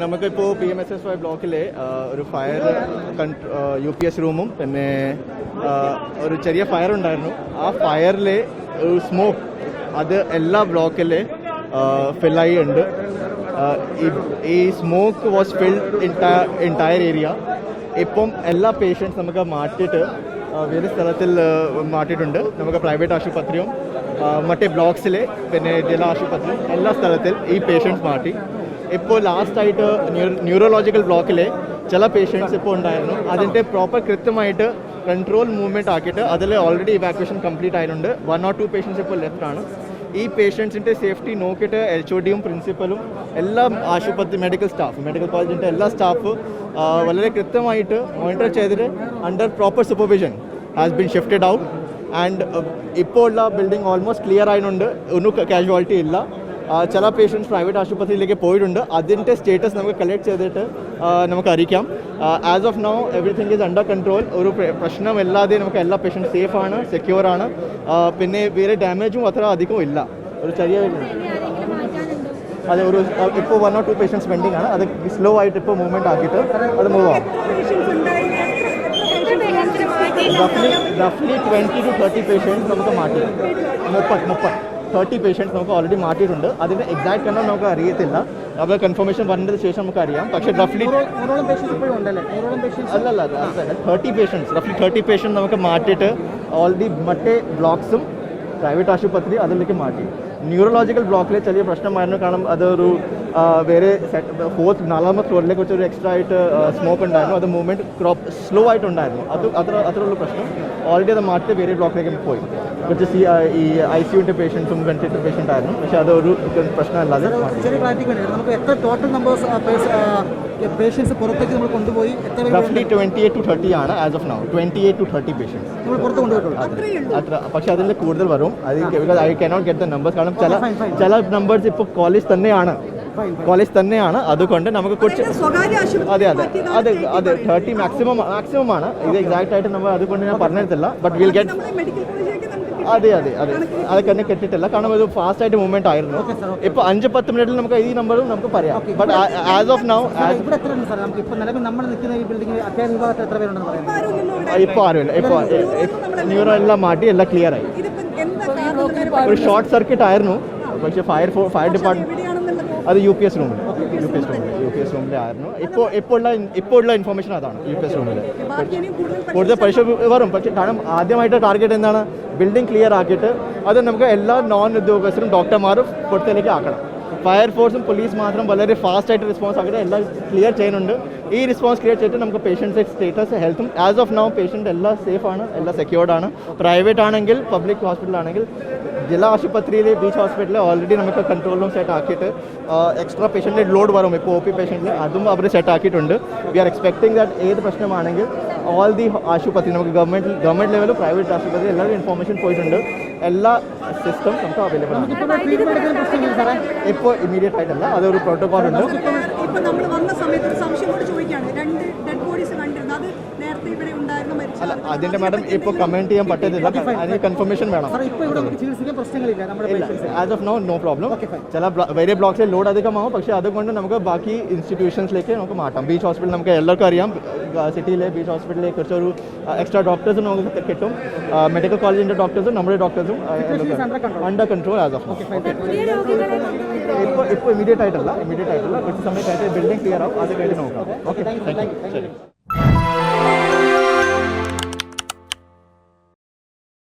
നമുക്കിപ്പോൾ PMSSY ബ്ലോക്കിലെ ഒരു ഫയർ UPS റൂമും പിന്നെ ഒരു ചെറിയ ഫയർ ഉണ്ടായിരുന്നു. ആ ഫയറിലെ ഒരു സ്മോക്ക് അത് എല്ലാ ബ്ലോക്കിലെ ഫില്ലായി ഉണ്ട്. ഈ smoke was filled entire area. ഇപ്പം എല്ലാ പേഷ്യൻസ് നമുക്ക് മാറ്റിയിട്ട് വേറെ സ്ഥലത്തിൽ മാറ്റിയിട്ടുണ്ട്. നമുക്ക് പ്രൈവറ്റ് ആശുപത്രിയും മറ്റേ ബ്ലോക്സിലെ പിന്നെ ജില്ലാ ആശുപത്രിയും എല്ലാ സ്ഥലത്തിൽ ഈ പേഷ്യൻസ് മാറ്റി. ഇപ്പോൾ ലാസ്റ്റായിട്ട് ന്യൂറോളജിക്കൽ ബ്ലോക്കിലെ ചില പേഷ്യൻസ് ഇപ്പോൾ ഉണ്ടായിരുന്നു. അതിൻ്റെ പ്രോപ്പർ കൃത്യമായിട്ട് കൺട്രോൾ മൂവ്മെൻറ്റ് ആക്കിയിട്ട് അതിൽ ഓൾറെഡി ഇവാക്വേഷൻ കംപ്ലീറ്റ് ആയിട്ടുണ്ട്. 1 or 2 പേഷ്യൻസ് ഇപ്പോൾ ലെഫ്റ്റ് ആണ്. ഈ പേഷ്യൻസിൻ്റെ സേഫ്റ്റി നോക്കിയിട്ട് HODയും പ്രിൻസിപ്പലും എല്ലാ ആശുപത്രി മെഡിക്കൽ കോളേജിൻ്റെ എല്ലാ സ്റ്റാഫ് വളരെ കൃത്യമായിട്ട് മോണിറ്റർ ചെയ്തിട്ട് under proper supervision has been shifted out. And ഇപ്പോൾ ഉള്ള ബിൽഡിംഗ് ഓൾമോസ്റ്റ് ക്ലിയർ ആയതുകൊണ്ട് ഒന്നും കാഷ്വാലിറ്റി ഇല്ല. ചില പേഷ്യൻസ് പ്രൈവറ്റ് ആശുപത്രിയിലേക്ക് പോയിട്ടുണ്ട്. അതിൻ്റെ സ്റ്റേറ്റസ് നമുക്ക് കളക്ട് ചെയ്തിട്ട് നമുക്ക് അറിയിക്കാം. As of now everything is under control. ഒരു പ്രശ്നമില്ലാതെ നമുക്ക് എല്ലാ പേഷ്യൻസ് സേഫ് ആണ്, സെക്യൂർ ആണ്. പിന്നെ വേറെ ഡാമേജും അത്ര അധികം ഇല്ല. ഒരു ചെറിയ അതെ ഒരു ഇപ്പോൾ 1 or 2 പേഷ്യൻസ് പെൻഡിങ് ആണ്. അത് സ്ലോ ആയിട്ട് ഇപ്പോൾ മൂവ്മെൻറ്റ് ആക്കിയിട്ട് അത് മൂവ് ആവും. റഫ്ലി 20 to 30 പേഷ്യൻസ് നമുക്ക് മാറ്റി. 30 പേഷ്യൻസ് നമുക്ക് ഓൾറെഡി മാറ്റിയിട്ടുണ്ട്. അതിൻ്റെ എക്സാക്ട് എണ്ണം നമുക്ക് അറിയത്തില്ല. നമ്മൾ കൺഫർമേഷൻ പറഞ്ഞതിന് ശേഷം നമുക്ക് അറിയാം. പക്ഷേ റഫ്ലി അല്ലല്ല 30 പേഷ്യൻസ് നമുക്ക് മാറ്റിയിട്ട് ഓൾറെഡി മറ്റേ ബ്ലോക്സും പ്രൈവറ്റ് ആശുപത്രി അതിലേക്ക് മാറ്റി. ന്യൂറോളജിക്കൽ ബ്ലോക്കിലെ ചെറിയ പ്രശ്നമായിരുന്നു. കാരണം അതൊരു വേറെ 4th ഫ്ലോറിലേക്ക് വെച്ചൊരു എക്സ്ട്രാ ആയിട്ട് സ്മോക്ക് ഉണ്ടായിരുന്നു. അത് മൂവ്മെൻറ്റ് സ്ലോ ആയിട്ടുണ്ടായിരുന്നു. അത്രയുള്ള പ്രശ്നം ഓൾറെഡി അത് മാറ്റി വേറെ ബ്ലോക്കിലേക്ക് പോയി. കുറച്ച് ഈ ICUവിൻ്റെ പേഷ്യൻസും വെന്റിലേറ്റർ പേഷ്യൻ്റ് ആയിരുന്നു. പക്ഷേ അതൊരു പ്രശ്നമല്ലാതെ പേഷ്യൻസ് പുറത്തേക്ക് നമ്മൾ കൊണ്ടുപോയി റഫ്ലി 28 to 30 ആണ് as of now. 28 to 30 patients നമ്മൾ പുറത്ത് കൊണ്ടുപോയിട്ടുള്ളൂ. അത്ര പക്ഷേ അതിൽ കൂടുതൽ വരും. Because I cannot get the numbers. കാരണം ചില നമ്പേഴ്സ് ഇപ്പോൾ കോളേജ് തന്നെയാണ്. അതുകൊണ്ട് നമുക്ക് കുറച്ച് അതെ 30 മാക്സിമം ആണ്. ഇത് എക്സാക്റ്റ് ആയിട്ട് നമ്മൾ അതുകൊണ്ട് ഞാൻ പറഞ്ഞിട്ടില്ല. ബട്ട് വിൽ ഗെറ്റ് അതെ അതൊക്കെ തന്നെ കെട്ടിട്ടില്ല. കാരണം ഇത് ഫാസ്റ്റ് ആയിട്ട് മൂവ്മെന്റ് ആയിരുന്നു. ഇപ്പോൾ 5-10 മിനിറ്റിൽ നമുക്ക് ഈ നമ്പറും നമുക്ക് പറയാം. ബട്ട് ആസ് ഓഫ് നൗ ഇപ്പോൾ ആരുമില്ല. ഇപ്പോൾ ന്യൂറോ എല്ലാം മാറ്റി എല്ലാം ക്ലിയർ ആയി. ഒരു ഷോർട്ട് സർക്യൂട്ട് ആയിരുന്നു. പക്ഷേ ഫയർ ഡിപ്പാർട്ട്മെന്റ് അത് UPS റൂമിലായിരുന്നു. ഇപ്പോൾ ഉള്ള ഇൻഫർമേഷൻ അതാണ്. UPS റൂമിൽ കൂടുതൽ പൈസ വരും. പക്ഷേ കാരണം ആദ്യമായിട്ട് ടാർഗറ്റ് എന്താണ്, ബിൽഡിംഗ് ക്ലിയർ ആക്കിയിട്ട് അത് നമുക്ക് എല്ലാ നോൺ ഉദ്യോഗസ്ഥരും ഡോക്ടർമാരും പുറത്തേക്ക് ആക്കണം. ഫയർഫോഴ്സും പോലീസ് മാത്രം വളരെ ഫാസ്റ്റായിട്ട് റെസ്പോൺസ് ആക്കിയിട്ട് എല്ലാം ക്ലിയർ ചെയ്യുന്നുണ്ട്. ഈ റെസ്പോൺസ് ക്ലിയർ ചെയ്തിട്ട് നമുക്ക് പേഷ്യൻസിൻ്റെ സ്റ്റേറ്റസ് ഹെൽത്തും ആസ് ഓഫ് നൗ പേഷ്യൻ്റ് എല്ലാം സേഫ് ആണ്, എല്ലാം സെക്യൂർഡ് ആണ്. പ്രൈവറ്റ് ആണെങ്കിൽ പബ്ലിക് ഹോസ്പിറ്റൽ ആണെങ്കിൽ ജില്ലാ ആശുപത്രിയിൽ ബീച്ച് ഹോസ്പിറ്റലിൽ ഓൾറെഡി നമുക്ക് കൺട്രോൾ റൂം സെറ്റ് ആക്കിയിട്ട് എക്സ്ട്രാ പേഷ്യൻറ്റിൻ്റെ ലോഡ് വരും. ഇപ്പോൾ OP പേഷ്യൻറ്റിൽ അതും അവർ സെറ്റ് ആക്കിയിട്ടുണ്ട്. വി ആർ എക്സ്പെക്ടിങ് ദാറ്റ് ഏത് പ്രശ്നമാണെങ്കിൽ ഓൾ ദി ആശുപത്രി നമുക്ക് ഗവൺമെൻറ് ലെവലും പ്രൈവറ്റ് ആശുപത്രി എല്ലാവരും ഇൻഫോർമേഷൻ പോയിട്ടുണ്ട്. എല്ലാ സിസ്റ്റം നമുക്ക് അവൈലബിൾ ആണ്. ഇപ്പോൾ ഇമ്മീഡിയറ്റ് ആയിട്ടല്ല, അതൊരു പ്രോട്ടോകോൾ ഉണ്ട്. അല്ല അതിൻ്റെ മാഡം ഇപ്പോൾ കമൻറ്റ് ചെയ്യാൻ പറ്റത്തില്ല. അതിന് കൺഫർമേഷൻ വേണം. As of no problem. ചില വേറെ ബ്ലോക്സിൽ ലോഡ് അധികമാവും. പക്ഷേ അതുകൊണ്ട് നമുക്ക് ബാക്കി ഇൻസ്റ്റിറ്റ്യൂഷൻസിലേക്ക് നമുക്ക് മാറ്റാം. ബീച്ച് ഹോസ്പിറ്റൽ നമുക്ക് എല്ലാവർക്കും അറിയാം. സിറ്റിയിലെ ബീച്ച് ഹോസ്പിറ്റലിലെ കുറച്ചൊരു എക്സ്ട്രാ ഡോക്ടേഴ്സും നമുക്ക് കിട്ടും. മെഡിക്കൽ കോളേജിൻ്റെ ഡോക്ടേഴ്സും നമ്മുടെ ഡോക്ടേഴ്സും അണ്ടർ കൺട്രോൾ ആസ് ഓഫ്. ഇപ്പോൾ ഇമ്മീഡിയറ്റ് ആയിട്ടല്ല. കുറച്ച് സമയം കഴിഞ്ഞിട്ട് ബിൽഡിംഗ് ക്ലിയർ ആവും. അത് കഴിഞ്ഞ് നോക്കാം. Okay, thank you. ശരി.